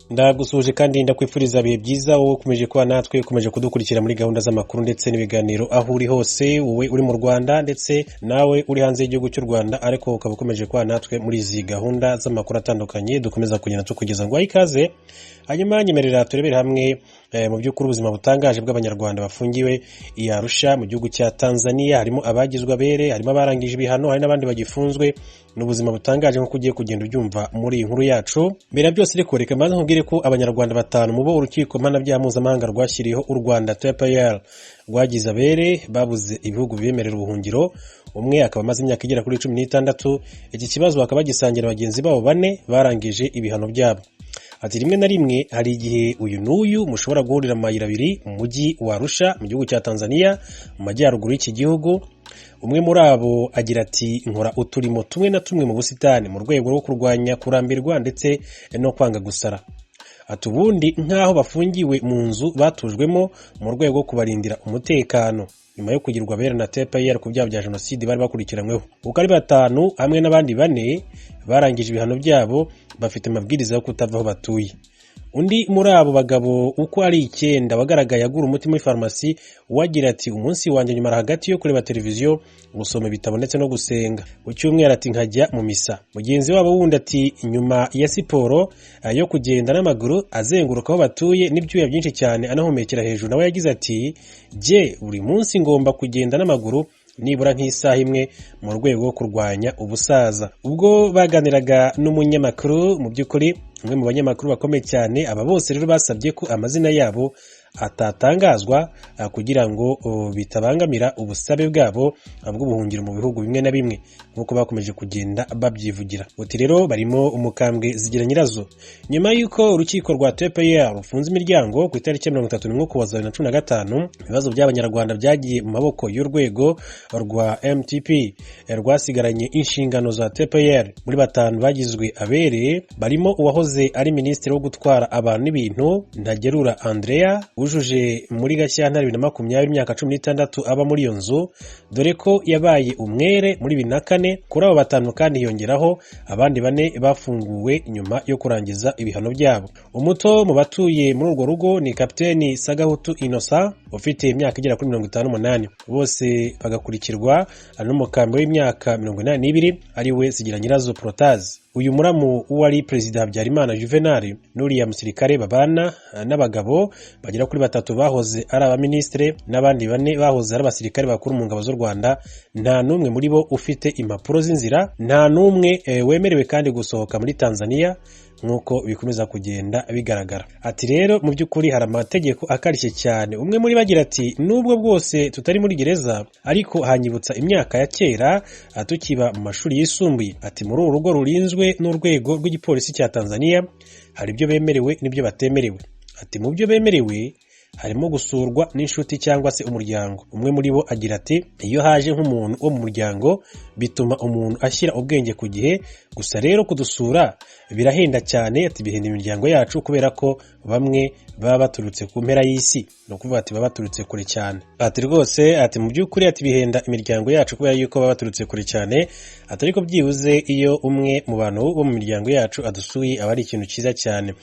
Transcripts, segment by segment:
Ndagusuje kandi ndakwifuriza bihe byiza wowe ukomeje kuba natwe ukomeje kudukurikira muri gahunda z'amakuru ndetse n'ibiganiro aho uri hose, wowe uri mu Rwanda ndetse nawe uri hanze y'igihugu cy'u Rwanda, ariko ukaba ukomeje kuba natwe muri izi gahunda z'amakuru atandukanye dukomeza kugenda tukugeza ngo ikaze. Hanyuma nyemerera turebere hamwe mu by'ukuri ubuzima butangaje bw'Abanyarwanda bafungiwe i Arusha mu gihugu cya Tanzania. Harimo abagizwe abere, harimo abarangije ibihano, hari n'abandi bagifunzwe. N'ubuzima butangaje nko kugiye kugenda ubyumva muri inkuru yacu. Mbere byose reko reka mbanze nkubwire ko Abanyarwanda batanu mu bo urukiko mpanabyaha mpuzamahanga rwashyiriyeho u Rwanda TPR rwagize abere babuze ibihugu bibemerera ubuhungiro. Umwe akaba amaze imyaka igera kuri 16. Iki kibazo bakaba gisangira bagenzi babo bane barangije ibihano byabo. Ati rimwe na rimwe hari igihe uyu n'uyu mushobora guhurira mu mayira abiri mu mujyi wa Arusha mu gihugu cya Tanzania mu majyaruguru y'iki gihugu. Umwe muri abo agira ati nkora uturimo tumwe na tumwe mu busitani mu rwego rwo kurwanya kurambirwa ndetse no kwanga gusara. Ati ubundi nk'aho bafungiwe mu nzu batujwemo mu rwego rwo kubarindira umutekano nyuma yo kugirwa abere na TPR ku byaha bya jenoside bari bakurikiranyweho. Uko ari batanu hamwe n'abandi bane barangije ibihano byabo bafite amabwiriza yo kutava aho batuye. Undi muri abo bagabo uko ari 9 wagaragaye agura umuti muri farumasi wagira ati umunsi wanjye nyuma hagati yo kureba televiziyo, gusoma ibitabo ndetse no gusenga. Ku cyumweru ati nkajya mu misa. Mugenzi wabo wundi ati nyuma ya siporo yo kugenda n'amaguru azenguruka aho batuye n'ibyuya byinshi cyane anahumekera hejuru, nawe yagize ati je buri munsi ngomba kugenda n'amaguru nibura nk'isaha imwe mu rwego rwo kurwanya ubusaza. Ubwo baganiraga n'umunyamakuru, mu by'ukuri umwe mu banyamakuru bakomeye cyane, aba bose rero basabye ko amazina yabo atatangazwa kugira ngo bitabangamira ubusabe bwabo bw'ubuhungiro mu bihugu bimwe na bimwe nk'uko bakomeje kugenda babyivugira. Uti rero barimo umukambwe zigira nyirazo. Nyuma y'uko urukiko rwa TPR rufunze imiryango ku itariki 31 Ukuboza 2015, ibibazo by'Abanyarwanda byagiye mu maboko y'urwego rwa MTP rwasigaranye inshingano za TPR. Muri batanu bagizwe abere barimo uwahoze ari minisitiri wo gutwara abantu n'ibintu Ntagerura Andrea ujuje muri Gashyantare 2020 imyaka 16 aba muri iyo nzu, dore ko yabaye umwere muri 2004. Kuri abo batanu kandi hiyongeraho abandi bane bafunguwe nyuma yo kurangiza ibihano byabo. Umuto mu batuye muri urwo rugo ni Kapiteni Sagahutu Innocent ufite imyaka igera kuri 58. Bose bagakurikirwa n'umukambi w'imyaka 82 ari we Zigira Nyirazo Protase. Uyu muramu uwari Perezida Habyarimana Juvenal n'uriya musirikare babana n'abagabo bagera kuri 3 bahoze ari abaministre n'abandi bane bahoze ari abasirikare bakuru mu ngabo z'u Rwanda. Nta numwe muri bo ufite impapuro z'inzira, nta numwe wemerewe kandi gusohoka muri Tanzania nk'uko bikomeza kugenda bigaragara. Ati rero mu by'ukuri hari amategeko akarishye cyane. Umwe muri bagira ati nubwo bwose tutari muri gereza ariko hanyibutsa imyaka ya kera tukiba mu mashuri yisumbuye. Ati muri uru rugo rurinzwe n'urwego rw'igipolisi cya Tanzania hari ibyo bemerewe n'ibyo batemerewe. Ati mu byo bemerewe harimo gusurwa n'inshuti cyangwa se umuryango. Umwe muri bo agira ati iyo haje nk'umuntu wo mu muryango bituma umuntu ashyira ubwenge ku gihe, gusa rero kudusura birahenda cyane. Ati bihenda imiryango yacu kubera ko bamwe baba baturutse ku mpera y'isi, no kuvuga ati baba baturutse kure cyane. Ati rwose ati mu by'ukuri ati bihenda imiryango yacu kubera yuko baba baturutse kure cyane. Ati ariko byibuze iyo umwe mu bantu bo mu miryango yacu adusuye aba ari ikintu cyiza cyane.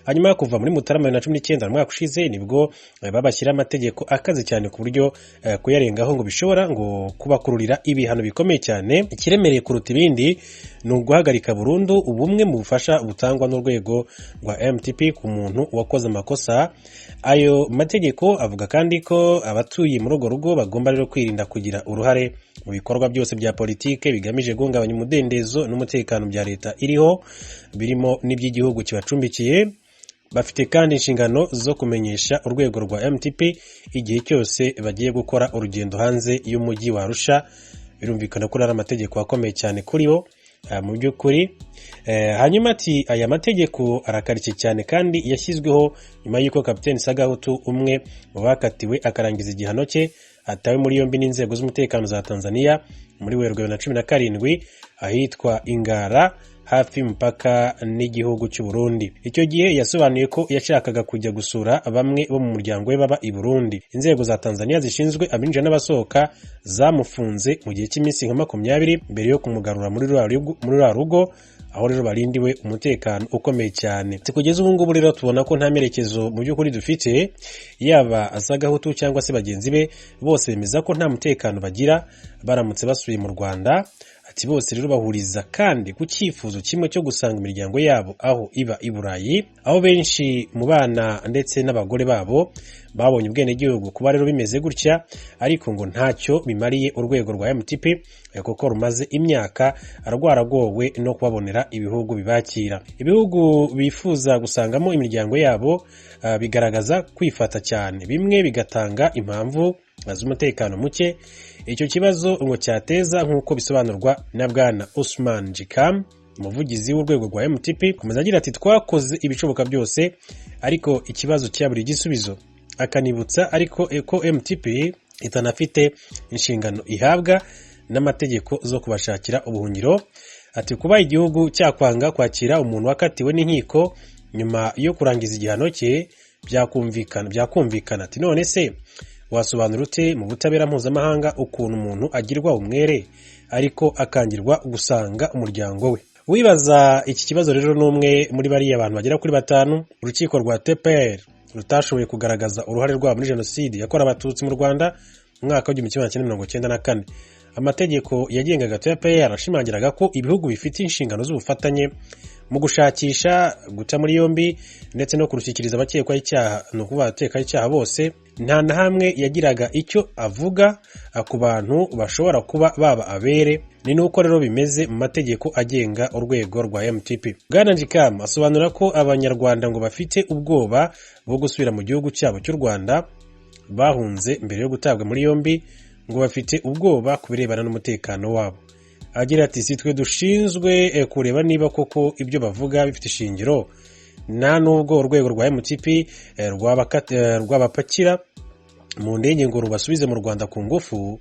Hanyuma kuva muri Mutarama 2019 mwaka ushize nibwo babashyira amategeko akaze cyane ku buryo kuyarengaho ngo bishobora ngo kubakururira ibihano bikomeye cyane. Ikiremereye kuruta ibindi ni uguhagarika burundu ubumwe mu bufasha butangwa n'urwego rwa MTP ku muntu wakoze amakosa. Ayo mategeko avuga kandi ko abatuye muri urwo rugo bagomba rero kwirinda kugira uruhare mu bikorwa byose bya politike bigamije guhungabanya umudendezo n'umutekano bya leta iriho, birimo n'iby'igihugu kibacumbikiye. Bafite kandi inshingano zo kumenyesha urwego rwa MTP igihe cyose bagiye gukora urugendo hanze y'umujyi wa Arusha. Birumvikana ko ari amategeko akomeye cyane kuri bo mu by'ukuri. Hanyuma ati aya mategeko arakarishye cyane kandi yashyizweho nyuma y'uko Kapiteni Sagahutu umwe mu bakatiwe akarangiza igihano cye atawe muri yombi n'inzego z'umutekano za Tanzania muri Werurwe 2017 ahitwa Ingara hafi y'umupaka n'igihugu cy'u Burundi. Icyo gihe yasobanuye ko yashakaga kujya gusura bamwe bo mu muryango we baba i Burundi. Inzego za Tanzania zishinzwe abinjira n'abasohoka zamufunze mu gihe cy'iminsi 20 mbere yo kumugarura muri rwa rugo aho rero barindiwe umutekano ukomeye cyane. Kugeza ubu ngubu rero tubona ko nta merekezo mu by'ukuri dufite, yaba azagahutu cyangwa se bagenzi be bose bemeza ko nta mutekano bagira baramutse basuye mu Rwanda. Ati bose rero bahuriza kandi ku cyifuzo kimwe cyo gusanga imiryango yabo aho iba i Burayi, aho benshi mu bana ndetse n'abagore babo babonye ubwenegihugu. Kuba rero bimeze gutya ariko ngo ntacyo bimariye urwego rwa MTP kuko rumaze imyaka rwaragowe no kubabonera ibihugu bibakira. Ibihugu bifuza gusangamo imiryango yabo bigaragaza kwifata cyane, bimwe bigatanga impamvu z'umutekano muke. Icyo kibazo ngo cyateza nk'uko bisobanurwa na Bwana Usman Jikam, umuvugizi w'urwego rwa MTP, komeza agira ati twakoze ibishoboka byose ariko ikibazo cyaburi igisubizo. Akanibutsa ariko ko MTP itanafite inshingano ihabwa n'amategeko zo kubashakira ubuhungiro. Ati kuba igihugu cyakwanga kwakira umuntu wakatiwe n'inkiko nyuma yo kurangiza igihano cye byakumvikana. Ati none se wasobanura ute mu butabera mpuzamahanga ukuntu umuntu agirwa umwere ariko akangirwa gusanga umuryango we? Wibaza iki kibazo rero n'umwe muri bariya abantu bagera kuri 5 urukiko rwa TPR rutashoboye kugaragaza uruhare rwabo muri jenoside yakorewe abatutsi mu Rwanda mu mwaka wa 1994. Amategeko yagengaga TPR ashimangiraga ko ibihugu bifite inshingano z'ubufatanye mu gushakisha, guta muri yombi ndetse no kurushyikiriza abakekwaho icyaha, no kuba abatekaho icyaha bose. Nta na hamwe yagiraga icyo avuga ku bantu bashobora kuba baba abere. Ni nuko rero bimeze mu mategeko agenga urwego rwa MTP. Bwana Njikam asobanura ko Abanyarwanda ngo bafite ubwoba bwo gusubira mu gihugu cyabo cy'u Rwanda bahunze mbere yo gutabwa muri yombi, ngo bafite ubwoba kubirebana n'umutekano wabo. Agira ati si twe dushinzwe kureba niba koko ibyo bavuga bifite ishingiro, nta nubwo urwego rwa MTP rwabapakira mu ndege ngo rubasubize mu Rwanda ku ngufu.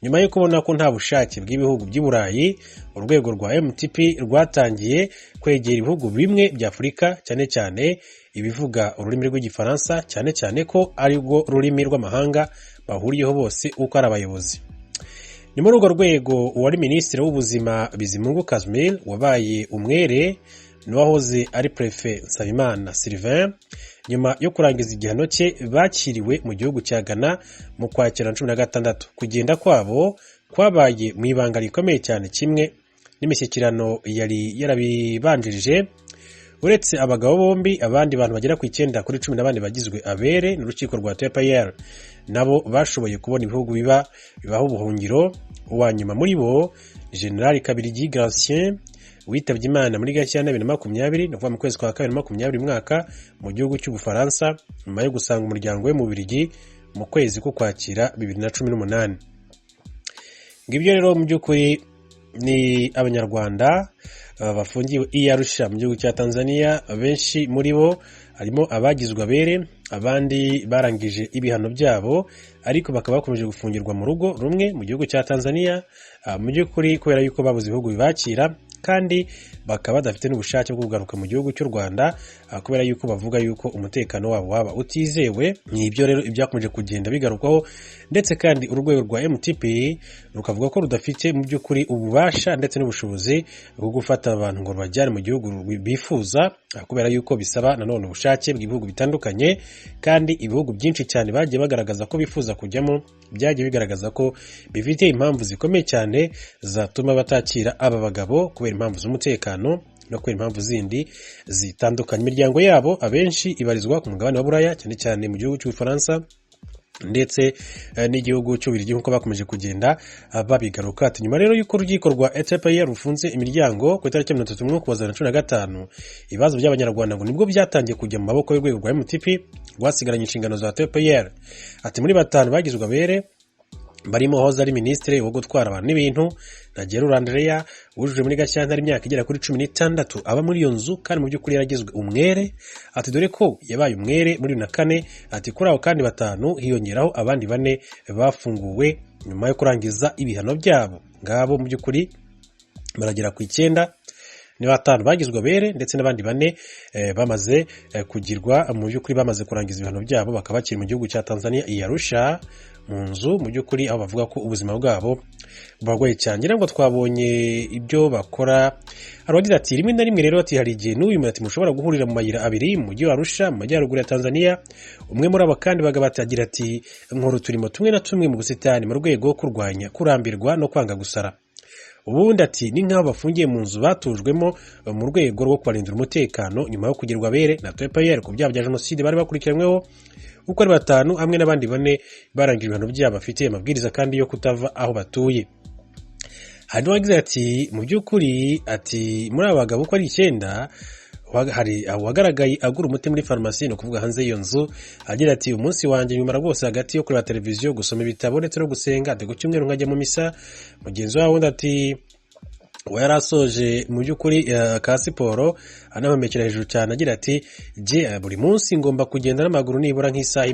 Nyuma yo kubona ko nta bushake bw'ibihugu by'i Burayi, urwego rwa MTP rwatangiye kwegera ibihugu bimwe bya Afurika, cyane cyane ibivuga ururimi rw'igifaransa, cyane cyane ko ari rwo rurimi rw'amahanga bahuriyeho bose uko ari abayobozi. Ni muri urwo rwego uwari minisitiri w'ubuzima Bizimungu Kazimir wabaye umwere n'uwahoze ari prefe Nsabimana Sylvain, nyuma yo kurangiza igihano cye bakiriwe mu gihugu cya Ghana mu Kwakira 2016. Kugenda kwabo kwabaye mu ibanga rikomeye cyane, kimwe n'imishyikirano yari yarabibanjirije. Uretse abagabo bombi, abandi bantu bagera ku 9 kuri 14 bagizwe abere n'urukiko rwa TPR nabo bashoboye kubona ibihugu bibaho ubuhungiro. Uwa nyuma muri bo General Kabirigi Gratien witabye Imana muri Gashyantare 2020, no mu kwezi kwa 2020 mwaka mu gihugu cy'Ubufaransa, nyuma yo gusanga umuryango we mu Bubiligi mu kwezi ko Kwakira 2018. Ngibyo rero mu by'ukuri ni Abanyarwanda bafungiwe i Arusha mu gihugu cya Tanzania. Benshi muri bo harimo abagizwe abere, abandi barangije ibihano byabo ariko bakaba bakomeje gufungirwa mu rugo rumwe mu gihugu cya Tanzania, mu by'ukuri kubera yuko babuze ibihugu bibakira kandi bakaba badafite n'ubushake bwo kugaruka mu gihugu cy'u Rwanda kubera yuko bavuga yuko umutekano wabo waba utizewe. N'ibyo rero ibyakomeje kugenda bigarukwaho, ndetse kandi urwego rwa MTP rukavuga ko rudafite mu by'ukuri ububasha ndetse n'ubushobozi bwo gufata abantu ngo bajyane mu gihugu bifuza, kubera yuko bisaba nanone ubushake bw'ibihugu bitandukanye, kandi ibihugu byinshi cyane bagiye bagaragaza ko bifuza kujyamo byagiye bigaragaza ko bifite impamvu zikomeye cyane zatuma batakira aba bagabo, kubera impamvu z'umutekano no kubera impamvu zindi zitandukanye. Imiryango yabo abenshi ibarizwa ku mugabane wa Buraya, cyane cyane mu gihugu cy'Ubufaransa ndetse n'igihugu cy'Ububiligi, nk'uko bakomeje kugenda babigaruka. Ati nyuma rero y'uko urukiko rwa TPR rufunze imiryango ku itariki 31 Ukuboza 2015, ibibazo by'Abanyarwanda ngo nibwo byatangiye kujya mu maboko y'urwego rwa MTP rwasigaranye inshingano za TPR. Ati muri 5 bagizwe abere barimo hoza ari minisitiri wo gutwara abantu n'ibintu Nagero Andrea wujuje muri Gashyantare imyaka igera kuri 16 aba muri iyo nzu, kandi mu by'ukuri yaragizwe umwere. Ati dore ko yabaye umwere muri 2004. Ati kuri aho kandi 5 hiyongeraho abandi 4 bafunguwe nyuma yo kurangiza ibihano byabo. Ngabo mu by'ukuri baragera ku 9. ni 5 bagizwe abere ndetse n'abandi 4 bamaze kugirwa mu by'ukuri bamaze kurangiza ibihano byabo bakaba bakiri mu gihugu cya Tanzania i Arusha mu nzu mu by'ukuri aho bavuga ko ubuzima bwabo bubagoye cyane. Ngira ngo twabonye ibyo bakora. Aragira ati rimwe na rimwe rero ati hari igihe n'uyu muntu ati mushobora guhurira mu mayira abiri mu mujyi wa Arusha mu majyaruguru ya Tanzania. Umwe muri aba kandi bagabagira ati nkuru turimo tumwe na tumwe mu busitani mu rwego kurwanya kurambirwa no kwanga gusara. Ubundi ati ni nk'aho bafungiye mu nzu batujwemo mu rwego rwo kubarindira umutekano nyuma yo kugirwa abere na TPR ku byaha bya jenoside bari bakurikiranyweho uko ari 5 hamwe n'abandi 4 barangije ibihano byabo bafite amabwiriza kandi yo kutava aho batuye. Hano wagize ati mu by'ukuri ati muri aba bagabo uko ari 9 hari wagaragaye agura umuti muri farumasi no kuvuga hanze iyo nzu. Agira ati umunsi wanjye nyuma rwose hagati yo kureba televiziyo gusoma ibitabo ndetse no gusenga de gucyumweru nkajya mu misa. Mugenzi wawe ati we yarasoje mu by'ukuri ka siporo anamamekera hejuru cyane. Agira ati je buri munsi ngomba kugenda n'amaguru nibura nk'isaha